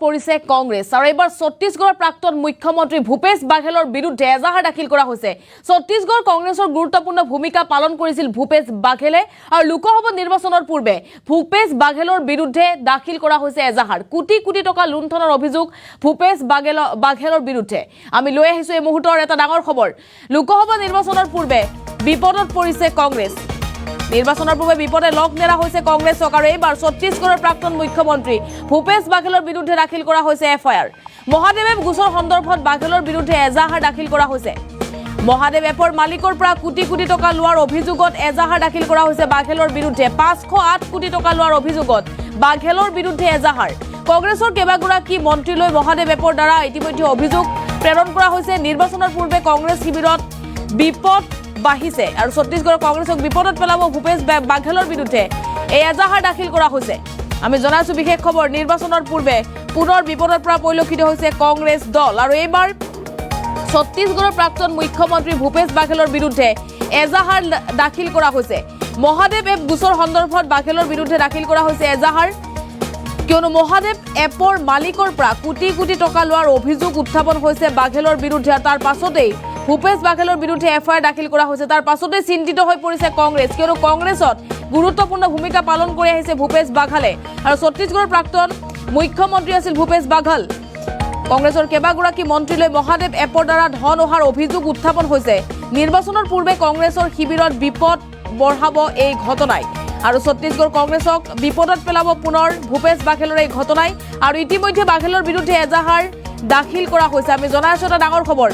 পৰিছে কংগ্ৰেছ আৰু এবাৰ ছত্তীশগড়ৰ প্ৰাক্তন মুখ্যমন্ত্ৰী ভূপেশ বাঘেলৰ বিৰুদ্ধে এজাহাৰ দাখিল কৰা হৈছে। ছত্তীশগড় কংগ্ৰেছৰ গুৰুত্বপূৰ্ণ ভূমিকা পালন কৰিছিল ভূপেশ বাঘেলে আৰু লোকসভা নিৰ্বাচনৰ পূৰ্বে ভূপেশ বাঘেলৰ বিৰুদ্ধে দাখিল কৰা হৈছে এজাহাৰ। কোটি কোটি টকা লুণ্ঠনৰ অভিযোগ ভূপেশ বাঘেলৰ বিৰুদ্ধে। আমি লৈ আহিছো এই মুহূৰ্তৰ এটা ডাঙৰ খবৰ। লোকসভা নিৰ্বাচনৰ পূৰ্বে বিপদত পৰিছে কংগ্ৰেছ। নিৰ্বাচনৰ পূৰ্বে বিপদে লগ নেৰা হৈছে কংগ্ৰেছক আৰু এইবাৰ ছত্তীশগড়ৰ প্ৰাক্তন মুখ্যমন্ত্ৰী ভূপেশ বাঘেলৰ বিৰুদ্ধে দাখিল কৰা হৈছে এফআইআৰ। মহাদেৱ এপ গোচৰ সন্দৰ্ভত বাঘেলৰ বিৰুদ্ধে এজাহাৰ দাখিল কৰা হৈছে। মহাদেৱ এপৰ মালিকৰ পৰা কোটি কোটি টকা লোৱাৰ অভিযোগত এজাহাৰ দাখিল কৰা হৈছে বাঘেলৰ বিৰুদ্ধে। 508 কোটি টকা লোৱাৰ অভিযোগত বাঘেলৰ বিৰুদ্ধে এজাহাৰ। কংগ্ৰেছৰ কেইবাগৰাকী মন্ত্ৰীলৈ মহাদেৱ এপৰ দ্বাৰা ইতিমধ্যে অভিযোগ প্ৰেৰণ কৰা হৈছে। নিৰ্বাচনৰ পূৰ্বে কংগ্ৰেছ শিবিৰত বিপদ বাঢ়িছে আৰু ছত্তীশগড়ৰ কংগ্ৰেছক বিপদত পেলাব ভূপেশ বাঘেলৰ বিৰুদ্ধে এই এজাহাৰ দাখিল কৰা হৈছে। আমি জনাইছো বিশেষ খবৰ। নিৰ্বাচনৰ পূৰ্বে পুনৰ বিপদৰ পৰা পৰিলক্ষিত হৈছে কংগ্ৰেছ দল আৰু এইবাৰ ছত্তীশগড়ৰ প্ৰাক্তন মুখ্যমন্ত্ৰী ভূপেশ বাঘেলৰ বিৰুদ্ধে এজাহাৰ দাখিল কৰা হৈছে। মহাদেৱ এপ গোচৰ সন্দৰ্ভত বাঘেলৰ বিৰুদ্ধে দাখিল কৰা হৈছে এজাহাৰ, কিয়নো মহাদেৱ এপৰ মালিকৰ পৰা কোটি কোটি টকা লোৱাৰ অভিযোগ উত্থাপন হৈছে বাঘেলৰ বিৰুদ্ধে। তাৰ পাছতেই ভূপেশ বাঘেলৰ বিৰুদ্ধে এফআইআৰ দাখিল কৰা হৈছে। তাৰ পাছতে চিন্তিত হৈ পৰিছে কংগ্ৰেছ, কিয়নো কংগ্ৰেছত গুৰুত্বপূৰ্ণ ভূমিকা পালন কৰি আহিছে ভূপেশ বাঘেলে আৰু ছত্তীশগড়ৰ প্ৰাক্তন মুখ্যমন্ত্ৰী আছিল ভূপেশ বাঘেল। কংগ্ৰেছৰ কেইবাগৰাকী মন্ত্ৰীলৈ মহাদেৱ এপৰ দ্বাৰা ধন অহাৰ অভিযোগ উত্থাপন হৈছে। নিৰ্বাচনৰ পূৰ্বে কংগ্ৰেছৰ শিবিৰত বিপদ বঢ়াব এই ঘটনাই আৰু ছত্তীশগড় কংগ্ৰেছক বিপদত পেলাব পুনৰ ভূপেশ বাঘেলৰ এই ঘটনাই আৰু ইতিমধ্যে বাঘেলৰ বিৰুদ্ধে এজাহাৰ দাখিল কৰা হৈছে। আমি জনাইছো এটা ডাঙৰ খবৰ।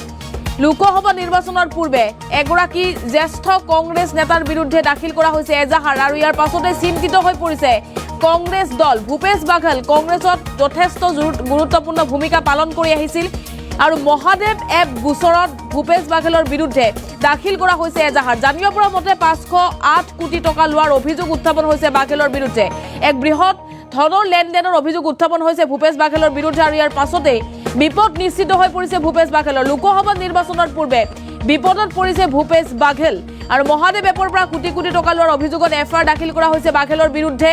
লোকসভা নিৰ্বাচনৰ পূৰ্বে এগৰাকী জ্যেষ্ঠ কংগ্ৰেছ নেতাৰ বিৰুদ্ধে দাখিল কৰা হৈছে এজাহাৰ আৰু ইয়াৰ পাছতে চিন্তিত হৈ পৰিছে কংগ্ৰেছ দল। ভূপেশ বাঘেল কংগ্ৰেছত যথেষ্ট গুৰুত্বপূৰ্ণ ভূমিকা পালন কৰি আহিছিল আৰু মহাদেৱ এপ গোচৰত ভূপেশ বাঘেলৰ বিৰুদ্ধে দাখিল কৰা হৈছে এজাহাৰ। জানিব পৰা মতে 508 কোটি টকা লোৱাৰ অভিযোগ উত্থাপন হৈছে বাঘেলৰ বিৰুদ্ধে। এক বৃহৎ ধনৰ লেনদেনৰ অভিযোগ উত্থাপন হৈছে ভূপেশ বাঘেলৰ বিৰুদ্ধে আৰু ইয়াৰ পাছতে বিপদ নিশ্চিত হৈ পৰিছে ভূপেশ বাঘেলৰ। লোকসভা নিৰ্বাচনৰ পূৰ্বে বিপদত পৰিছে ভূপেশ বাঘেল আৰু মহাদেৱ এপৰ পৰা কোটি কোটি টকা লোৱাৰ অভিযোগত এফআইআৰ দাখিল কৰা হৈছে বাঘেলৰ বিৰুদ্ধে।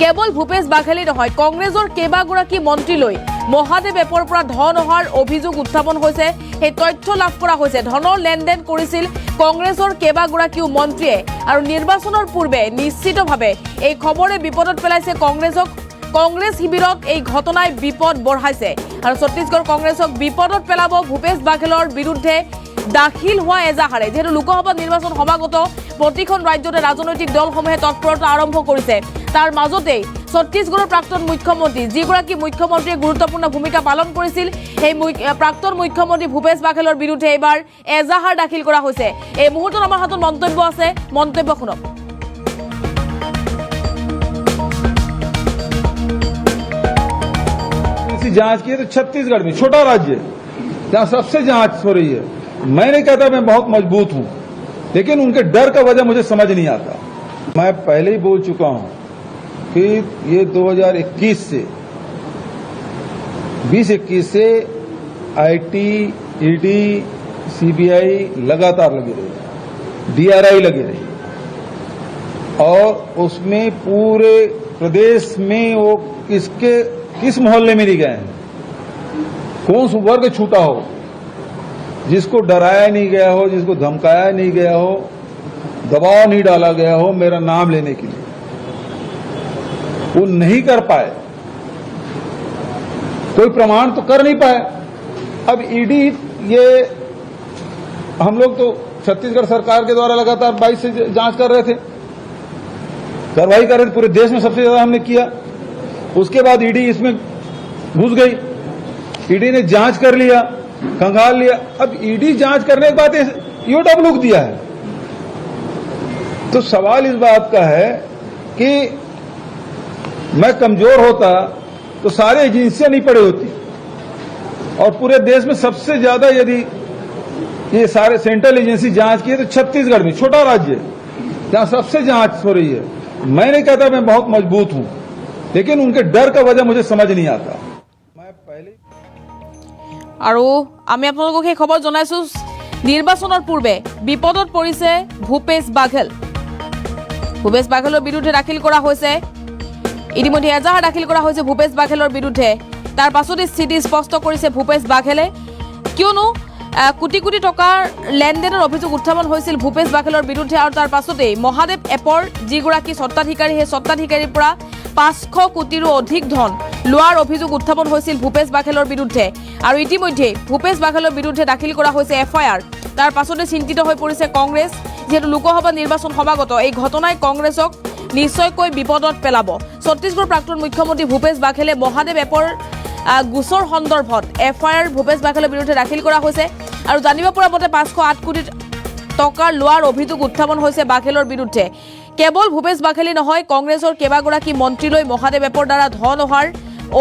কেৱল ভূপেশ বাঘেলেই নহয়, কংগ্ৰেছৰ কেইবাগৰাকী মন্ত্ৰীলৈ মহাদেৱ এপৰ পৰা ধন অহাৰ অভিযোগ উত্থাপন হৈছে। সেই তথ্য লাভ কৰা হৈছে। ধনৰ লেনদেন কৰিছিল কংগ্ৰেছৰ কেইবাগৰাকীও মন্ত্ৰীয়ে আৰু নিৰ্বাচনৰ পূৰ্বে নিশ্চিতভাৱে এই খবৰে বিপদত পেলাইছে কংগ্ৰেছক। কংগ্ৰেছ শিবিৰত এই ঘটনাই বিপদ বঢ়াইছে আৰু ছত্তীশগড় কংগ্ৰেছক বিপদত পেলাব ভূপেশ বাঘেলৰ বিৰুদ্ধে দাখিল হোৱা এজাহাৰে। যিহেতু লোকসভা নিৰ্বাচন সমাগত, প্ৰতিখন ৰাজ্যতে ৰাজনৈতিক দলসমূহে তৎপৰতা আৰম্ভ কৰিছে। তাৰ মাজতেই ছত্তীশগড়ৰ প্ৰাক্তন মুখ্যমন্ত্ৰী, যিগৰাকী মুখ্যমন্ত্ৰীয়ে গুৰুত্বপূৰ্ণ ভূমিকা পালন কৰিছিল, সেই প্ৰাক্তন মুখ্যমন্ত্ৰী ভূপেশ বাঘেলৰ বিৰুদ্ধে এইবাৰ এজাহাৰ দাখিল কৰা হৈছে। এই মুহূৰ্তত আমাৰ হাতত মন্তব্য আছে, মন্তব্য শুনক। जांच की है तो छत्तीसगढ़ में, छोटा राज्य जहां सबसे जांच हो रही है। मैं नहीं कहता मैं बहुत मजबूत हूं, लेकिन उनके डर का वजह मुझे समझ नहीं आता। मैं पहले ही बोल चुका हूं कि ये 2021 से 2021 से आईटी, ईडी, सीबीआई लगातार लगी रही, डीआरआई लगी रही और उसमें पूरे प्रदेश में वो किस मोहल्ले में नहीं गए हैं, कौन सा वर्ग छूटा हो जिसको डराया नहीं गया हो, जिसको धमकाया नहीं गया हो, दबाव नहीं डाला गया हो मेरा नाम लेने के लिए, वो नहीं कर पाए। कोई प्रमाण तो कर नहीं पाए। अब ईडी, ये हम लोग तो छत्तीसगढ़ सरकार के द्वारा लगातार 22 से जांच कर रहे थे, कार्रवाई कर रहे थे, पूरे देश में सबसे ज्यादा हमने किया। उसके बाद ईडी इसमें घुस गई, ईडी ने जांच कर लिया, खंगाल लिया। अब ईडी जांच करने के बाद ईओडब्ल्यू दिया है। तो सवाल इस बात का है कि मैं कमजोर होता तो सारे एजेंसियां नहीं पड़ी होती और पूरे देश में सबसे ज्यादा यदि ये सारे सेंट्रल एजेंसी जांच की है तो छत्तीसगढ़ में, छोटा राज्य जहां सबसे जांच हो रही है। मैं नहीं कहता मैं बहुत मजबूत हूं, लेकिन उनके डर का वजह मुझे समझ नहीं आता। मैं पहले আৰু আমি আপোনালোকক এই খবৰ জনাইছো। নিৰ্বাচনৰ পূৰ্বে বিপদত পৰিছে ভূপেশ বাঘেল। ভূপেশ বাঘেলৰ বিৰুদ্ধে দাখিল কৰা হৈছে ইতিমধ্যে এজাহাৰ দাখিল কৰা হৈছে ভূপেশ বাঘেলৰ বিৰুদ্ধে। তাৰ পাছতে স্থিতি স্পষ্ট কৰিছে ভূপেশ বাঘেলে, কিয়নো কোটি কোটি টকাৰ লেনদেনৰ অভিযোগ উত্থাপন হৈছিল ভূপেশ বাঘেলৰ বিৰুদ্ধে। আৰু তাৰ পাছতেই মহাদেৱ এপৰ যিগৰাকী স্বত্বাধিকাৰী, সেই স্বত্বাধিকাৰীৰ পৰা 500 কোটিৰো অধিক ধন লোৱাৰ অভিযোগ উত্থাপন হৈছিল ভূপেশ বাঘেলৰ বিৰুদ্ধে। আৰু ইতিমধ্যে ভূপেশ বাঘেলৰ বিৰুদ্ধে দাখিল কৰা হৈছে FIR। তাৰ পাছতে চিন্তিত হৈ পৰিছে কংগ্ৰেছ, যিহেতু লোকসভা নিৰ্বাচন সমাগত। এই ঘটনাই কংগ্ৰেছক নিশ্চয়কৈ বিপদত পেলাব। ছত্তীশগড় প্ৰাক্তন মুখ্যমন্ত্ৰী ভূপেশ বাঘেলে মহাদেৱ এপৰ গোচৰ সন্দৰ্ভত FIR ভূপেশ বাঘেলৰ বিৰুদ্ধে দাখিল কৰা হৈছে। আৰু জানিব পৰা মতে 508 কোটি টকা লোৱাৰ অভিযোগ উত্থাপন হৈছে বাঘেলৰ বিৰুদ্ধে। কেৱল ভূপেশ বাঘেলে নহয়, কংগ্ৰেছৰ কেইবাগৰাকী মন্ত্ৰীলৈ মহাদেৱ এপৰ দ্বাৰা ধন অহাৰ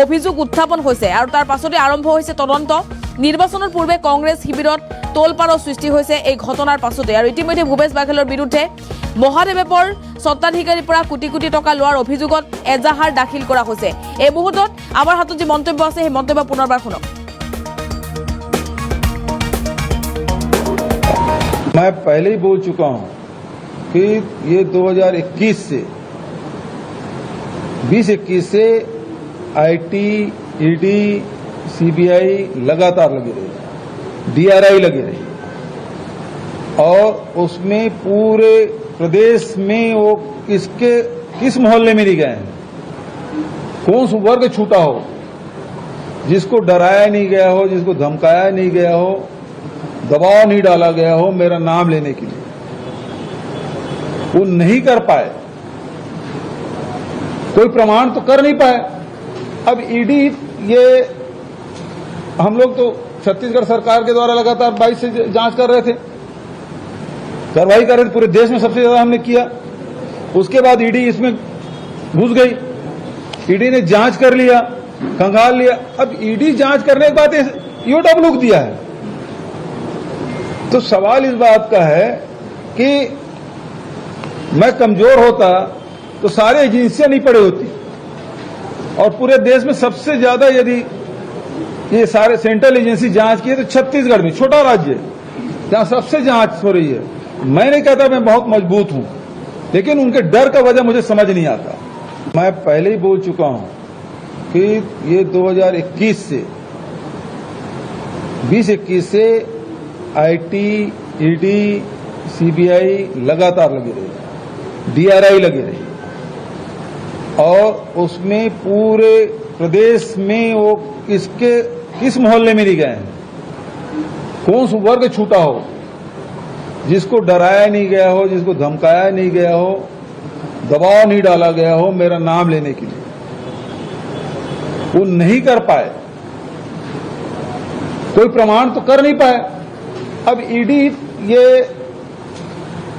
অভিযোগ উত্থাপন হৈছে। আৰু তাৰ পাছতে আৰম্ভ হৈছে তদন্ত। নিৰ্বাচনৰ পূৰ্বে কংগ্ৰেছ শিবিৰত তোলপাৰৰ সৃষ্টি হৈছে এই ঘটনাৰ পাছতে। আৰু ইতিমধ্যে ভূপেশ বাঘেলৰ বিৰুদ্ধে মহাদেৱ এপৰ স্বত্বাধিকাৰীৰ পৰা কোটি কোটি টকা লোৱাৰ অভিযোগত এজাহাৰ দাখিল কৰা হৈছে। এই মুহূৰ্তত আমাৰ হাতত যি মন্তব্য আছে, সেই মন্তব্য পুনৰবাৰ শুনক। मैं पहले ही बोल चुका हूं कि ये 2021 से 2021 से IT, ED, CBI लगातार लगी रही, DRI लगी रही, और उसमें पूरे प्रदेश में वो किस मोहल्ले में नहीं गए हैं, कौन सा वर्ग छूटा हो, जिसको डराया नहीं गया हो, जिसको धमकाया नहीं गया हो, दबाव नहीं डाला गया हो मेरा नाम लेने के लिए, वो नहीं कर पाए। कोई प्रमाण तो कर नहीं पाए। अब ED, ये हम लोग तो छत्तीसगढ़ सरकार के द्वारा लगातार 22 से जांच कर रहे थे, कार्रवाई कर रहे थे, पूरे देश में सबसे ज्यादा हमने किया। उसके बाद ED इसमें घुस गई, ED ने जांच कर लिया, खंगाल लिया। अब ED जांच करने के बाद ईओडब्ल्यू लुक दिया है। तो सवाल इस बात का है कि मैं कमजोर होता तो सारे एजेंसियां नहीं पड़ी होती, और पूरे देश में सबसे ज्यादा यदि ये सारे सेंट्रल एजेंसी जांच की है तो छत्तीसगढ़ में, छोटा राज्य जहां सबसे जांच हो रही है। मैं नहीं कहता मैं बहुत मजबूत हूं, लेकिन उनके डर का वजह मुझे समझ नहीं आता। मैं पहले ही बोल चुका हूं कि ये 2021 से 2021 से IT, ED, CBI लगातार लगी रही, DRI लगी रही, और उसमें पूरे प्रदेश में वो किस मोहल्ले में नहीं गए हैं, कौन सा वर्ग छूटा हो, जिसको डराया नहीं गया हो, जिसको धमकाया नहीं गया हो, दबाव नहीं डाला गया हो मेरा नाम लेने के लिए, वो नहीं कर पाए। कोई प्रमाण तो कर नहीं पाए। अब ED, ये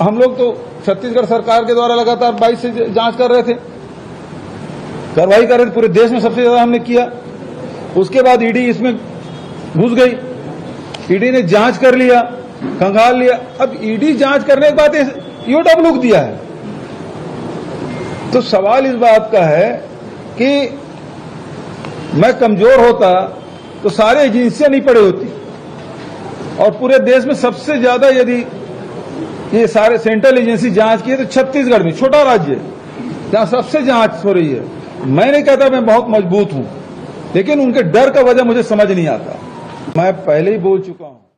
हम लोग तो छत्तीसगढ़ सरकार के द्वारा लगातार 22 से जांच कर रहे थे, कार्रवाई कर रहे थे, पूरे देश में सबसे ज्यादा हमने किया। उसके बाद ED इसमें घुस गई, ED ने जांच कर लिया, खंगाल लिया। अब ED जांच करने के बाद ईओडब्ल्यू लुक दिया है। तो सवाल इस बात का है कि मैं कमजोर होता तो सारे एजेंसियां नहीं पड़ी होती, और पूरे देश में सबसे ज्यादा यदि ये सारे सेंट्रल एजेंसी जांच की है तो छत्तीसगढ़ में, छोटा राज्य जहां सबसे जांच हो रही है। मैं नहीं कहता मैं बहुत मजबूत हूं, लेकिन उनके डर का वजह मुझे समझ नहीं आता। मैं पहले ही बोल चुका हूं।